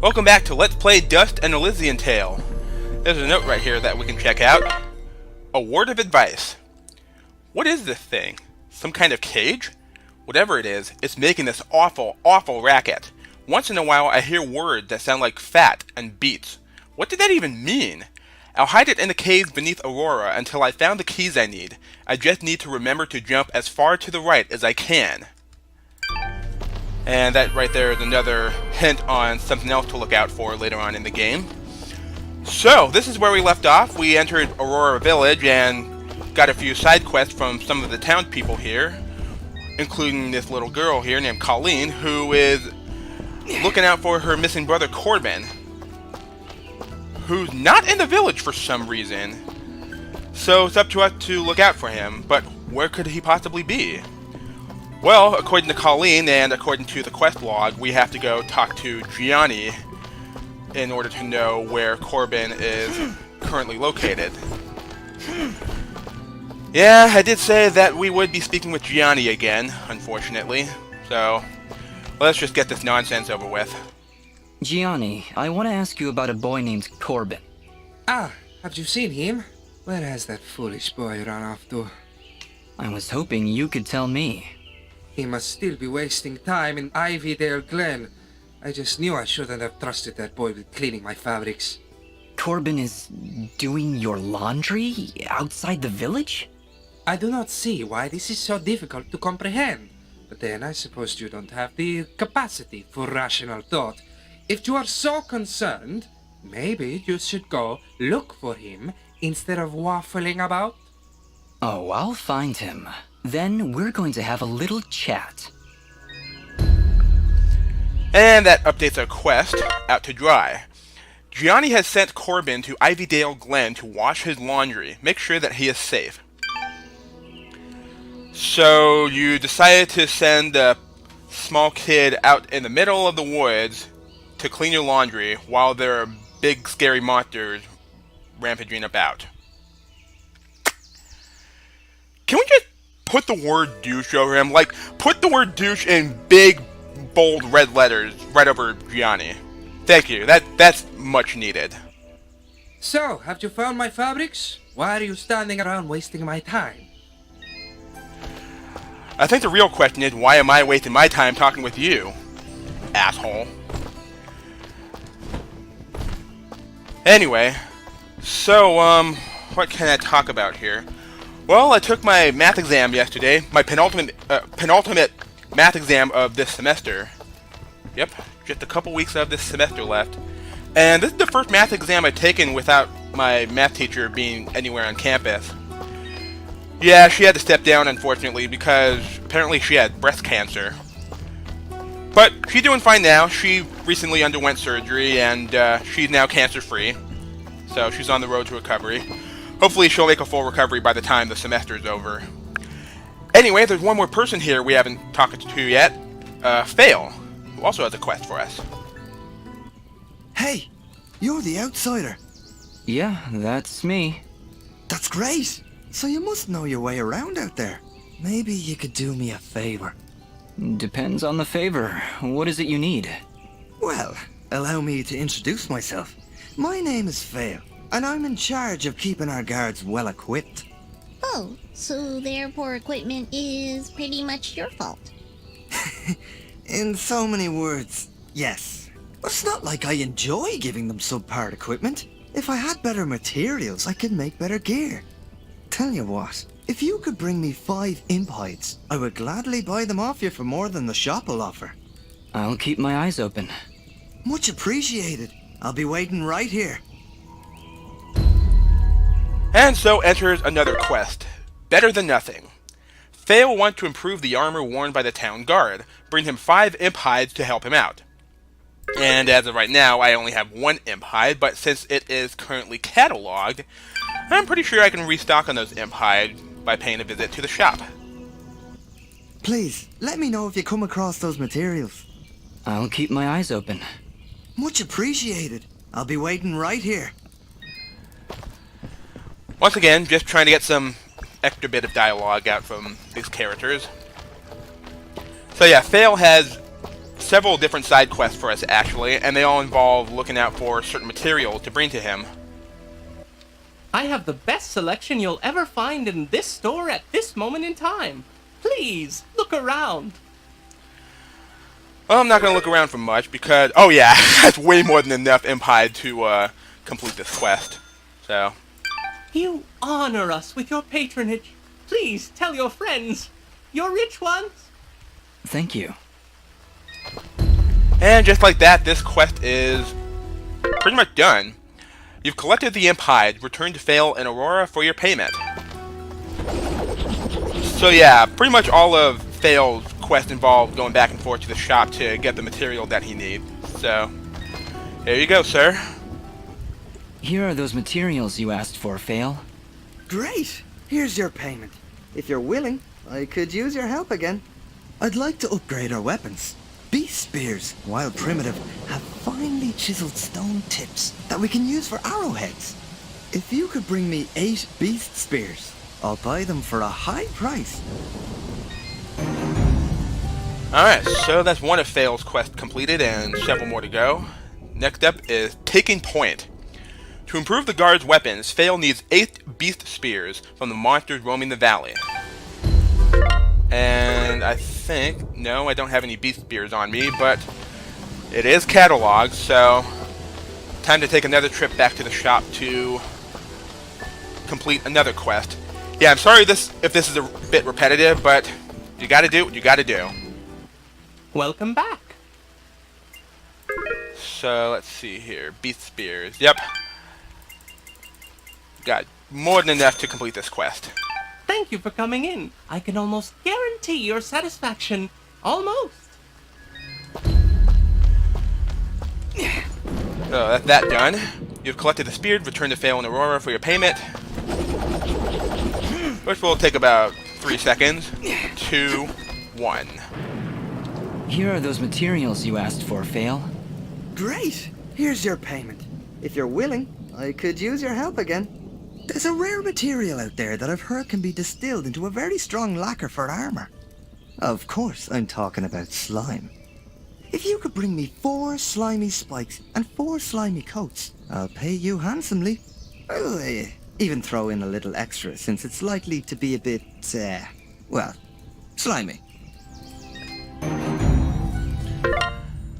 Welcome back to Let's Play Dust and Elysian Tale. There's a note right here that we can check out. A word of advice. What is this thing? Some kind of cage? Whatever it is, it's making this awful, awful racket. Once in a while I hear words that sound like fat and beats. What did that even mean? I'll hide it in the caves beneath Aurora until I found the keys I need. I just need to remember to jump as far to the right as I can. And that right there is another hint on something else to look out for later on in the game. So, this is where we left off. We entered Aurora Village and got a few side quests from some of the townspeople here, including this little girl here named Colleen, who is looking out for her missing brother Corbin, who's not in the village for some reason. So it's up to us to look out for him, but where could he possibly be? Well, according to Colleen and according to the quest log, we have to go talk to Gianni in order to know where Corbin is currently located. Yeah, I did say that we would be speaking with Gianni again, unfortunately. So, let's just get this nonsense over with. Gianni, I want to ask you about a boy named Corbin. Ah, have you seen him? Where has that foolish boy run off to? I was hoping you could tell me. He must still be wasting time in Ivydale Glen. I just knew I shouldn't have trusted that boy with cleaning my fabrics. Corbin is doing your laundry outside the village? I do not see why this is so difficult to comprehend. But then I suppose you don't have the capacity for rational thought. If you are so concerned, maybe you should go look for him instead of waffling about. Oh, I'll find him. Then we're going to have a little chat. And that updates our quest, Out to Dry. Gianni has sent Corbin to Ivydale Glen to wash his laundry. Make sure that he is safe. So you decided to send a small kid out in the middle of the woods to clean your laundry while there are big scary monsters rampaging about. Can we just put the word douche over him? Like, put the word douche in big, bold red letters right over Gianni. Thank you. That's much needed. So, have you found my fabrics? Why are you standing around wasting my time? I think the real question is, why am I wasting my time talking with you, asshole? Anyway, so, what can I talk about here? Well, I took my math exam yesterday, my penultimate math exam of this semester. Yep, just a couple weeks of this semester left. And this is the first math exam I've taken without my math teacher being anywhere on campus. Yeah, she had to step down, unfortunately, because apparently she had breast cancer. But she's doing fine now. She recently underwent surgery, and she's now cancer-free. So she's on the road to recovery. Hopefully she'll make a full recovery by the time the semester is over. Anyway, there's one more person here we haven't talked to yet. Fail, who also has a quest for us. Hey, you're the outsider. Yeah, that's me. That's great. So you must know your way around out there. Maybe you could do me a favor. Depends on the favor. What is it you need? Well, allow me to introduce myself. My name is Fail, and I'm in charge of keeping our guards well equipped. Oh, so their poor equipment is pretty much your fault. In so many words, yes. But it's not like I enjoy giving them subpar equipment. If I had better materials, I could make better gear. Tell you what, if you could bring me 5 imp hides, I would gladly buy them off you for more than the shop will offer. I'll keep my eyes open. Much appreciated. I'll be waiting right here. And so enters another quest. Better than nothing. Faye will want to improve the armor worn by the town guard. Bring him 5 imp hides to help him out. And as of right now, I only have 1 imp hide, but since it is currently cataloged, I'm pretty sure I can restock on those imp hides by paying a visit to the shop. Please, let me know if you come across those materials. I'll keep my eyes open. Much appreciated. I'll be waiting right here. Once again, just trying to get some extra bit of dialogue out from these characters. So yeah, Fail has several different side quests for us, actually, and they all involve looking out for certain material to bring to him. I have the best selection you'll ever find in this store at this moment in time. Please, look around. Well, I'm not going to look around for much because, oh yeah, that's way more than enough Empire to complete this quest. So, You honor us with your patronage. Please tell your friends. Your rich ones. Thank you. and just like that, this quest is pretty much done. You've collected the imp hide. Return to Fail and Aurora for your payment. So yeah, pretty much all of Fail's quest involved going back and forth to the shop to get the material that he needs. So, here you go, sir. Here are those materials you asked for, Fail. Great! Here's your payment. If you're willing, I could use your help again. I'd like to upgrade our weapons. Beast spears, while primitive, have finely chiseled stone tips that we can use for arrowheads. If you could bring me 8 beast spears, I'll buy them for a high price. Alright, so that's one of Fail's quests completed and several more to go. Next up is Taking Point. To improve the guard's weapons, Fail needs 8 beast spears from the monsters roaming the valley. And I think, no, I don't have any beast spears on me, but it is cataloged, so time to take another trip back to the shop to complete another quest. Yeah, I'm sorry if this is a bit repetitive, but you gotta do what you gotta do. Welcome back. So, let's see here. Beast spears. Yep. Got more than enough to complete this quest. Thank you for coming in. I can almost guarantee your satisfaction. Almost. So, that's that done. You've collected the spear. Return to Fail and Aurora for your payment. Which will take about 3 seconds. 2, 1. Here are those materials you asked for, Fail. Great! Here's your payment. If you're willing, I could use your help again. There's a rare material out there that I've heard can be distilled into a very strong lacquer for armor. Of course, I'm talking about slime. If you could bring me 4 slimy spikes and 4 slimy coats, I'll pay you handsomely. I'll even throw in a little extra since it's likely to be a bit, well, slimy.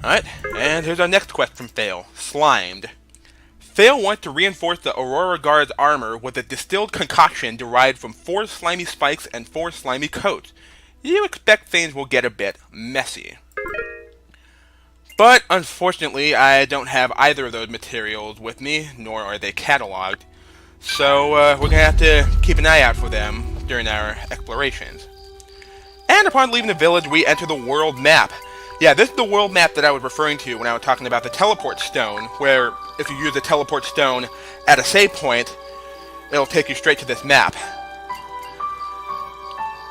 Alright, and here's our next quest from Fail. Slimed. Fail wants to reinforce the Aurora Guard's armor with a distilled concoction derived from 4 slimy spikes and 4 slimy coats. You expect things will get a bit messy. But, unfortunately, I don't have either of those materials with me, nor are they cataloged. So, we're gonna have to keep an eye out for them during our explorations. And upon leaving the village, we enter the world map. Yeah, this is the world map that I was referring to when I was talking about the teleport stone, where if you use the teleport stone at a save point, it'll take you straight to this map.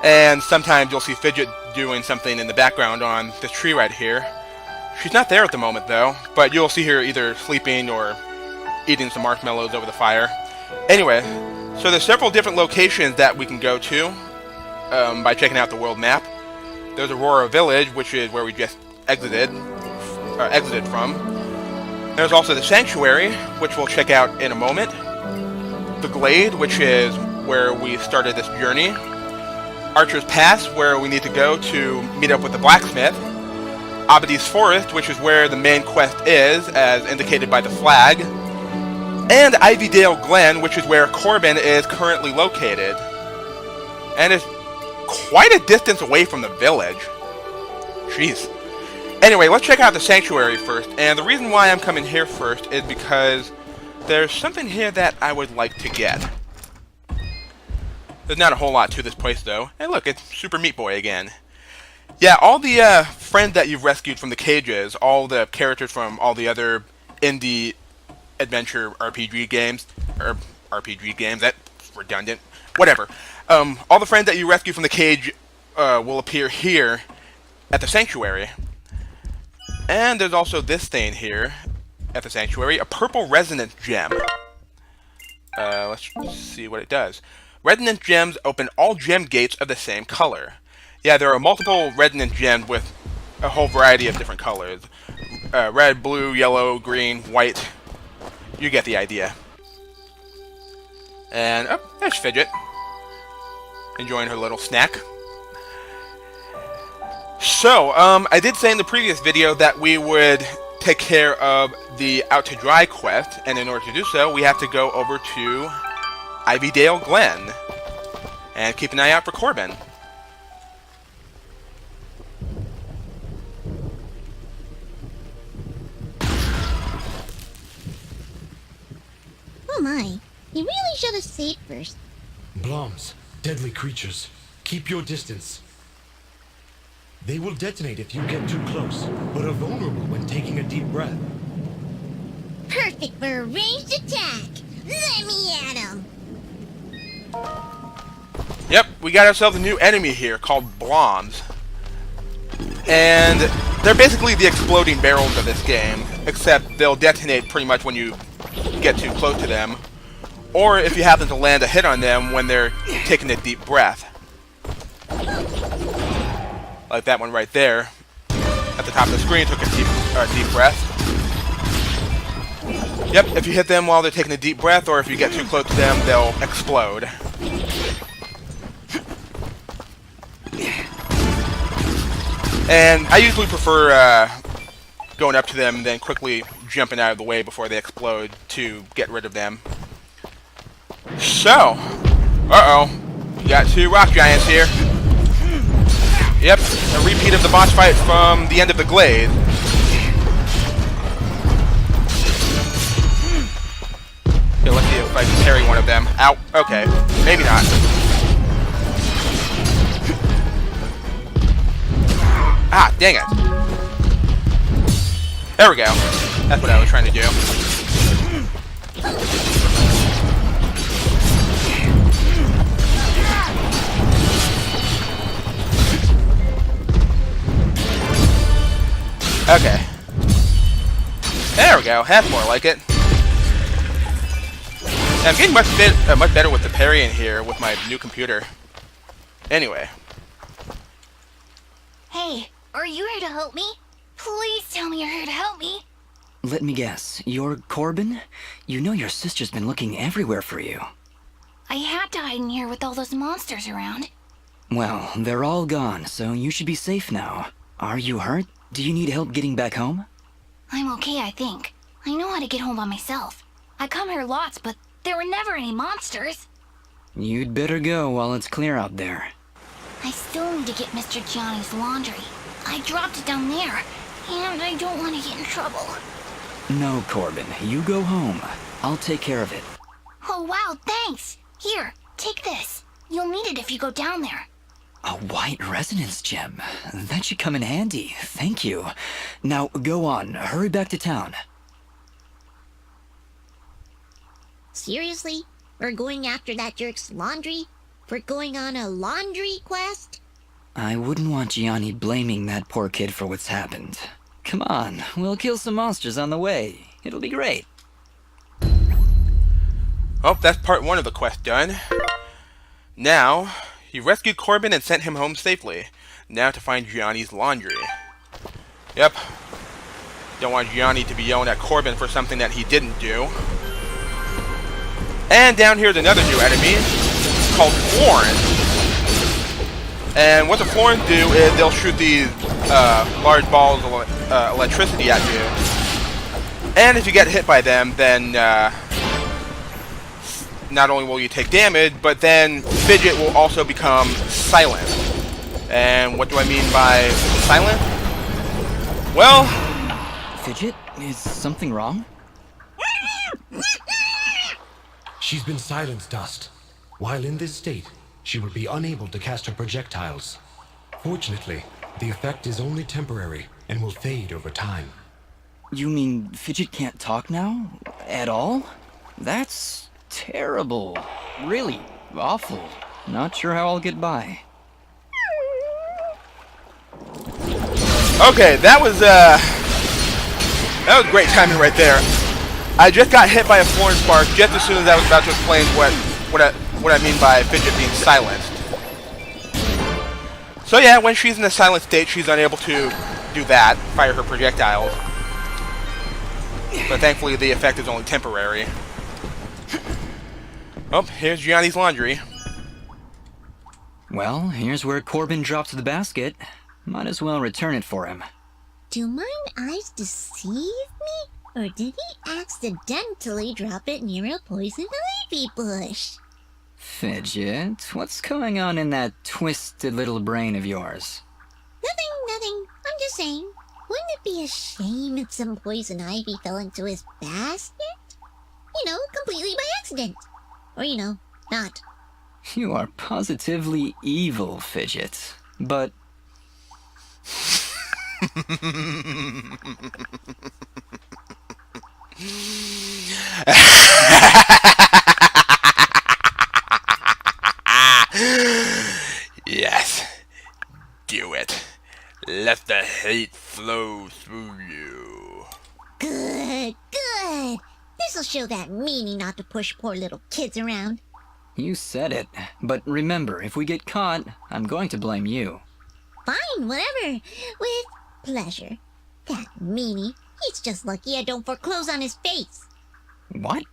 And sometimes you'll see Fidget doing something in the background on this tree right here. She's not there at the moment though, but you'll see her either sleeping or eating some marshmallows over the fire. Anyway, so there's several different locations that we can go to by checking out the world map. There's Aurora Village, which is where we just exited from. There's also the Sanctuary, which we'll check out in a moment. The Glade, which is where we started this journey. Archer's Pass, where we need to go to meet up with the blacksmith. Abadee's Forest, which is where the main quest is, as indicated by the flag. And Ivydale Glen, which is where Corbin is currently located. And it's quite a distance away from the village. Jeez. Anyway, let's check out the Sanctuary first. And the reason why I'm coming here first is because there's something here that I would like to get. There's not a whole lot to this place, though. And look, it's Super Meat Boy again. Yeah, all the friends that you've rescued from the cages, all the characters from all the other indie adventure RPG games, that's redundant, whatever. All the friends that you rescue from the cage will appear here at the Sanctuary. And there's also this thing here at the Sanctuary, a purple resonance gem. Let's see what it does. Resonance gems open all gem gates of the same color. Yeah, there are multiple resonance gems with a whole variety of different colors. Red, blue, yellow, green, white. You get the idea. And, oh, there's Fidget. Enjoying her little snack. So, I did say in the previous video that we would take care of the Out to Dry quest, and in order to do so, we have to go over to Ivydale Glen. And keep an eye out for Corbin. Oh my. You really should have stayed first. Bloms, deadly creatures. Keep your distance. They will detonate if you get too close, but are vulnerable when taking a deep breath. Perfect for a ranged attack. Let me at him. Yep, we got ourselves a new enemy here called Bloms. And they're basically the exploding barrels of this game, except they'll detonate pretty much when you get too close to them, or if you happen to land a hit on them when they're taking a deep breath. Like that one right there. At the top of the screen, took a deep breath. Yep, if you hit them while they're taking a deep breath, or if you get too close to them, they'll explode. And I usually prefer going up to them and then quickly jumping out of the way before they explode to get rid of them. So, we got two rock giants here. Yep, a repeat of the boss fight from the end of the Glade. Okay, let's see if I can parry one of them. Ow, okay, maybe not. Ah, dang it. There we go. That's what I was trying to do. Okay. There we go. That's more like it. I'm getting much better with the parry in here with my new computer. Anyway. Hey, are you here to help me? Please tell me you're here to help me. Let me guess, you're Corbin? You know your sister's been looking everywhere for you. I had to hide in here with all those monsters around. Well, they're all gone, so you should be safe now. Are you hurt? Do you need help getting back home? I'm okay, I think. I know how to get home by myself. I come here lots, but there were never any monsters. You'd better go while it's clear out there. I still need to get Mr. Gianni's laundry. I dropped it down there, and I don't want to get in trouble. No, Corbin, you go home. I'll take care of it. Oh wow, thanks! Here, take this. You'll need it if you go down there. A white resonance gem. That should come in handy. Thank you. Now, go on. Hurry back to town. Seriously? We're going after that jerk's laundry? We're going on a laundry quest? I wouldn't want Gianni blaming that poor kid for what's happened. Come on, we'll kill some monsters on the way. It'll be great. Oh, that's part one of the quest done. Now, you rescued Corbin and sent him home safely. Now to find Gianni's laundry. Yep. Don't want Gianni to be yelling at Corbin for something that he didn't do. And down here's another new enemy called Florins. And what the Florins do is they'll shoot these large balls of electricity at you. And if you get hit by them, then not only will you take damage, but then Fidget will also become silent. And what do I mean by silent? Well... Fidget, is something wrong? She's been silenced, Dust. While in this state, she will be unable to cast her projectiles. Fortunately, the effect is only temporary and will fade over time. You mean Fidget can't talk now? At all? That's terrible. Really awful. Not sure how I'll get by. Okay, that was great timing right there. I just got hit by a Florence spark just as soon as I was about to explain what I mean by Fidget being silenced. So yeah, when she's in a silent state, she's unable to do that, fire her projectiles. But thankfully the effect is only temporary. Oh, here's Gianni's laundry. Well, here's where Corbin dropped the basket. Might as well return it for him. Do mine eyes deceive me? Or did he accidentally drop it near a poison ivy bush? Fidget, what's going on in that twisted little brain of yours? Nothing. I'm just saying. Wouldn't it be a shame if some poison ivy fell into his basket? You know, completely by accident. Or, you know, not. You are positively evil, Fidget. But... Yes. Do it. Let the hate flow through you. Good. This'll show that meanie not to push poor little kids around. You said it. But remember, if we get caught, I'm going to blame you. Fine, whatever. With pleasure. That meanie. He's just lucky I don't foreclose on his face. What?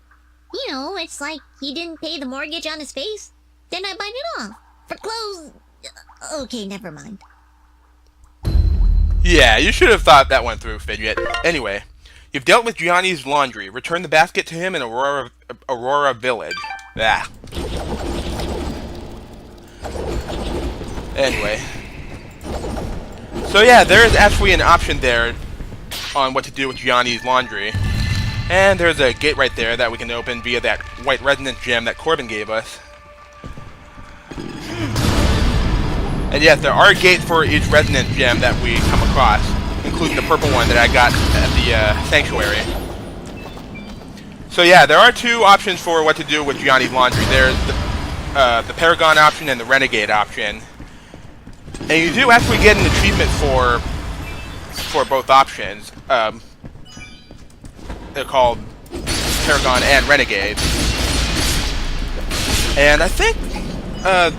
You know, it's like he didn't pay the mortgage on his face. Then I bite it off. Foreclose... Okay, never mind. Yeah, you should have thought that one through, Fidget. Anyway, you've dealt with Gianni's laundry. Return the basket to him in Aurora Village. Ah. Anyway. So yeah, there is actually an option there on what to do with Gianni's laundry. And there's a gate right there that we can open via that white resonance gem that Corbin gave us. And yes, there are gates for each resonance gem that we come across, including the purple one that I got at the Sanctuary. So yeah, there are two options for what to do with Gianni's laundry. There's the Paragon option and the Renegade option. And you do actually get an achievement for both options. They're called Paragon and Renegade. And I think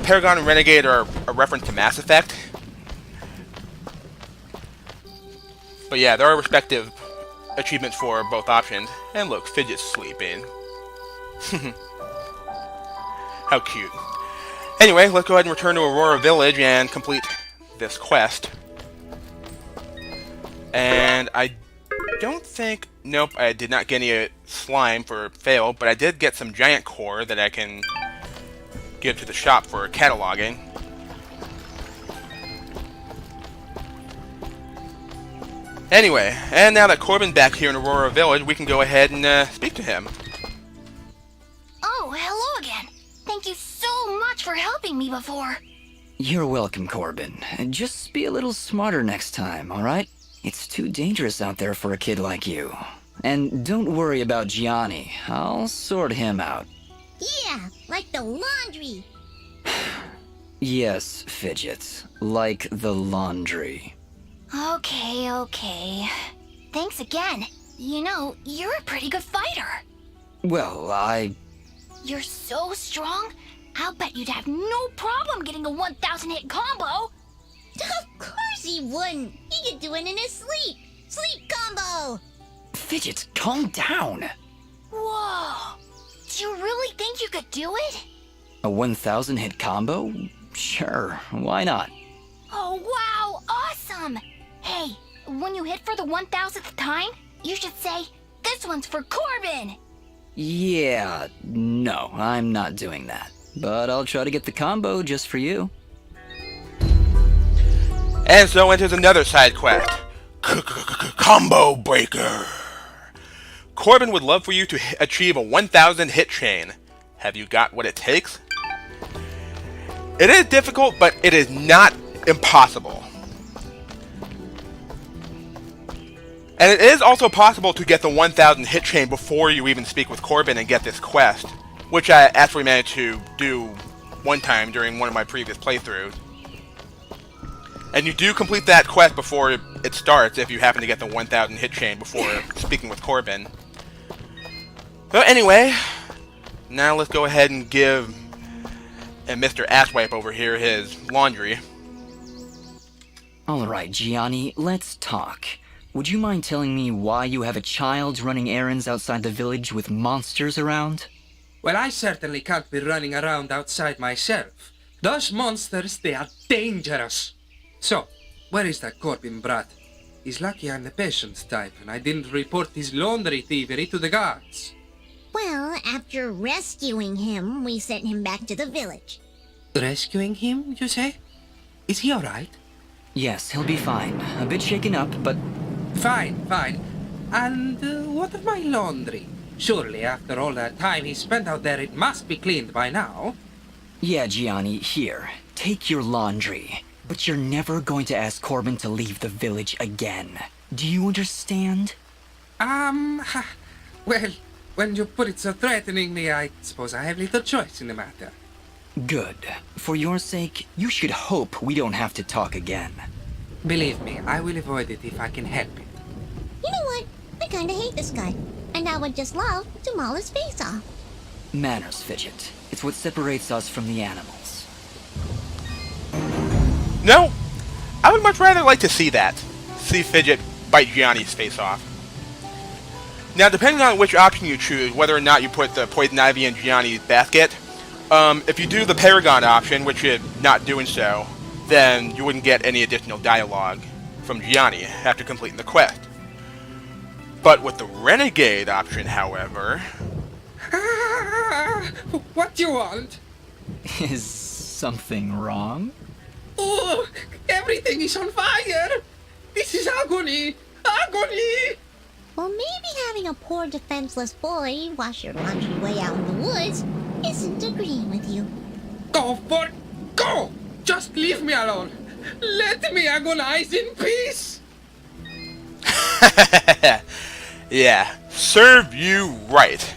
Paragon and Renegade are a reference to Mass Effect. But yeah, there are respective achievements for both options. And look, Fidget's sleeping. How cute. Anyway, let's go ahead and return to Aurora Village and complete this quest. And I don't think... Nope, I did not get any slime for fail, but I did get some giant core that I can give to the shop for cataloging. Anyway, and now that Corbin's back here in Aurora Village, we can go ahead and speak to him. Oh, hello again. Thank you so much for helping me before. You're welcome, Corbin. Just be a little smarter next time, alright? It's too dangerous out there for a kid like you. And don't worry about Gianni. I'll sort him out. Yeah, like the laundry. Yes, Fidget. Like the laundry. Okay. Thanks again. You know, you're a pretty good fighter. Well, You're so strong, I'll bet you'd have no problem getting a 1,000 hit combo. Of course he wouldn't. He could do it in his sleep. Sleep combo. Fidget, calm down. Whoa. Do you really think you could do it? A 1,000 hit combo? Sure, why not? Oh, wow, awesome. Hey, when you hit for the 1,000th time, you should say, "This one's for Corbin." Yeah, no, I'm not doing that. But I'll try to get the combo just for you. And so enters another side quest. Combo Breaker. Corbin would love for you to achieve a 1,000 hit chain. Have you got what it takes? It is difficult, but it is not impossible. And it is also possible to get the 1,000 hit chain before you even speak with Corbin and get this quest, which I actually managed to do one time during one of my previous playthroughs. And you do complete that quest before it starts if you happen to get the 1,000 hit chain before speaking with Corbin. So anyway, now let's go ahead and give Mr. Asswipe over here his laundry. Alright, Gianni, let's talk. Would you mind telling me why you have a child running errands outside the village with monsters around? Well, I certainly can't be running around outside myself. Those monsters, they are dangerous. So, where is that Corbin brat? He's lucky I'm the patient type, and I didn't report his laundry thievery to the guards. Well, after rescuing him, we sent him back to the village. Rescuing him, you say? Is he alright? Yes, he'll be fine. A bit shaken up, but Fine, fine. And what of my laundry? Surely, after all that time he spent out there, it must be cleaned by now. yeah, Gianni, here. Take your laundry. But you're never going to ask Corbin to leave the village again. Do you understand? Well, when you put it so threateningly, I suppose I have little choice in the matter. Good. For your sake, you should hope we don't have to talk again. Believe me, I will avoid it if I can help it. You know what? I kinda hate this guy. And I would just love to maul his face off. Manners, Fidget. It's what separates us from the animals. No, I would much rather like to see that. See Fidget bite Gianni's face off. Now, depending on which option you choose, whether or not you put the poison ivy in Gianni's basket, if you do the Paragon option, which is not doing so, then you wouldn't get any additional dialogue from Gianni after completing the quest. But with the Renegade option, however... What do you want? Is something wrong? Oh, everything is on fire! This is agony! Agony! Well, maybe having a poor defenseless boy wash your laundry way out in the woods isn't agreeing with you. Go! Just leave me alone! Let me agonize in peace! Yeah, serve you right,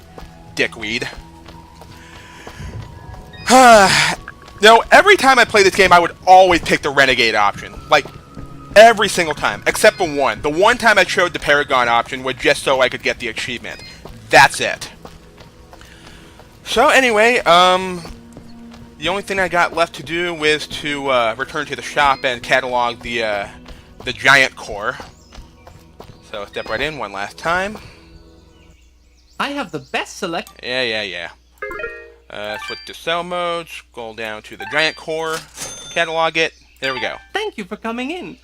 dickweed. No, every time I play this game, I would always pick the Renegade option. Like, every single time, except for one. The one time I chose the Paragon option was just so I could get the achievement. That's it. So anyway, the only thing I got left to do was to return to the shop and catalog the giant core. So step right in one last time. I have the best select. Yeah. Switch to cell mode, scroll down to the giant core, catalog it. There we go. Thank you for coming in.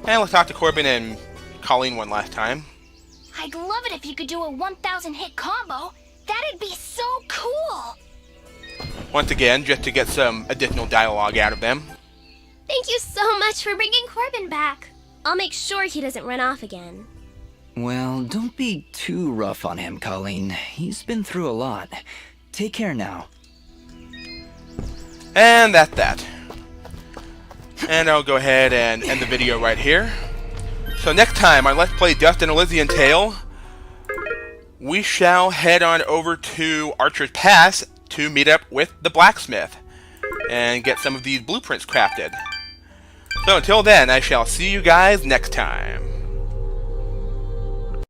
And let's talk to Corbin and Colleen one last time. I'd love it if you could do a 1,000 hit combo. That'd be so cool. Once again, just to get some additional dialogue out of them. Thank you so much for bringing Corbin back. I'll make sure he doesn't run off again. Well, don't be too rough on him, Colleen. He's been through a lot. Take care now. And that's that. And I'll go ahead and end the video right here. So next time on Let's Play Dust and Elysian Tale, we shall head on over to Archer's Pass to meet up with the blacksmith and get some of these blueprints crafted. So until then, I shall see you guys next time.